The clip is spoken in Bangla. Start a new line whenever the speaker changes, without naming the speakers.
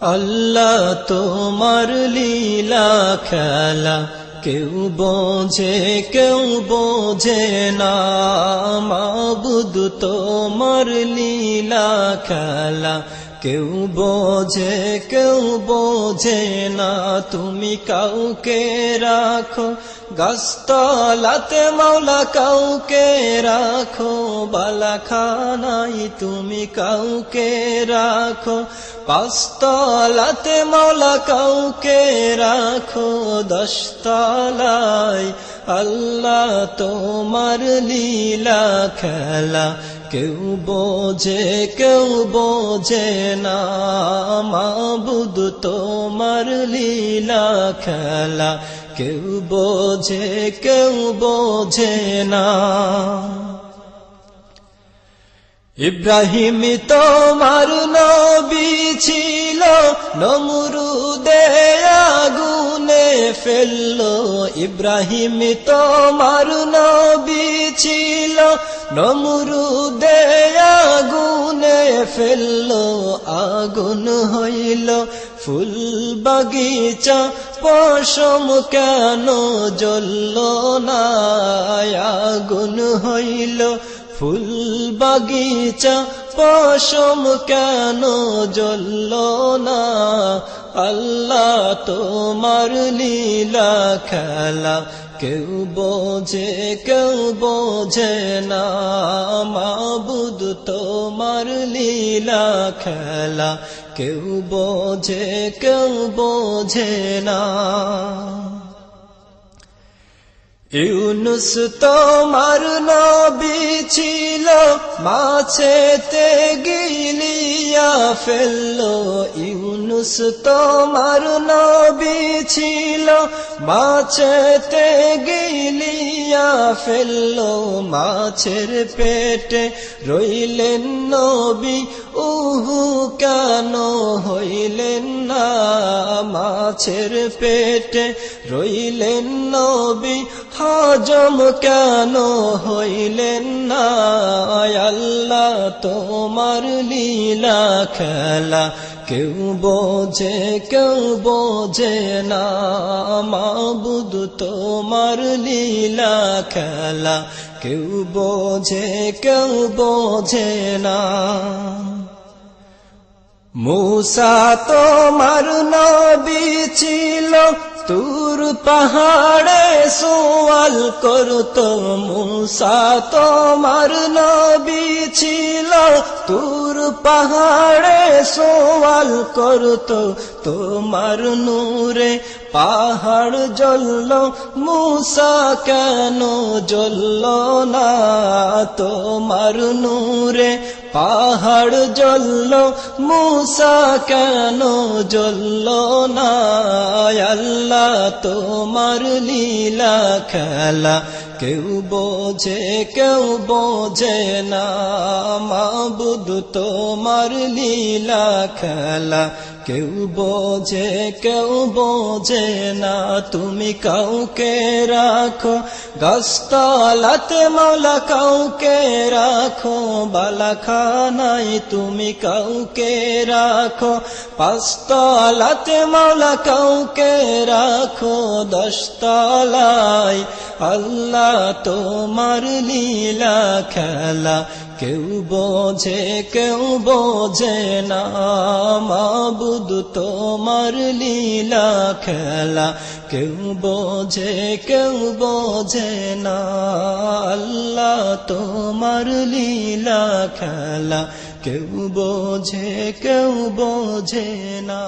আল্লাহ তোমার লীলা খেলা কেউ বোঝে না মাবুদ তোমার লীলা খেলা কেউ বোঝে না তুমি কাউকে রাখো গাছতলাতে মাওলা কাউকে রাখো বালাখানায় তুমি কাউকে রাখো পাঁচতলাতে মাওলা কাউকে রাখো দশতলায় আল্লাহ তোমার লীলা খেলা কেউ বোঝে না মাবুদ তোমার লীলা খেলা কেউ বোঝে না ইব্রাহিম তোমার নবী ছিল নমরুদে আগুনে ফেললো ইব্রাহিম তোমার নবী ছিল নমরুদে আগুনে ফেললো আগুন হইল ফুল বাগিচা পশম কেন জ্বলল না আগুন হইল ফুল বাগিচা পশম কেন জ্বলল না আল্লাহ তোমার লীলা খেলা কেউ বোঝে না মাবুদ তোমার লীলা খেলা কেউ বোঝে না ইউনুস তোমার নবী ছিল মাছেতে গিলিয়া ফেললো ইউনুস তোমার নবী ছিল মাছেতে গিলিয়া ফেললো মাছের পেটে রইলেন নবী উহু কেন হইলেন না মাছের পেটে রইলেন নবী হজম কেন হইলেন না আল্লাহ তোমার লীলা খেলা কেউ বোঝে না মাবুদ তোমার লীলা খেলা কেউ বোঝে না মূসা তোমার নবী ছিল তুর পাহাড়ে সওয়াল করতো মূসা তোমার নবী ছিল তুর পাহাড়ে সওয়াল করতো তোমার নূরে পাহাড় জ্বলল মূসা কেন জ্বলল না তোমার নূরে পাহাড় জ্বলল মূসা কেন জ্বলল না আল্লাহ তোমার লীলা খেলা কেউ বোঝে না মাবুদ তোমার লীলা খেলা কেউ বোঝে না তুমি কাউকে রাখো গাছতলাতে মাওলা কাউকে রাখো বালাখানায় তুমি কাউকে রাখো পাঁচতলাতে মাওলা কাউকে রাখো দশতলায় আল্লাহ তোমার লীলা খেলা কেউ বোঝে না মাবুদ তোমার লীলা খেলা কেউ বোঝে না আল্লাহ তোমার লীলা খেলা কেউ বোঝে না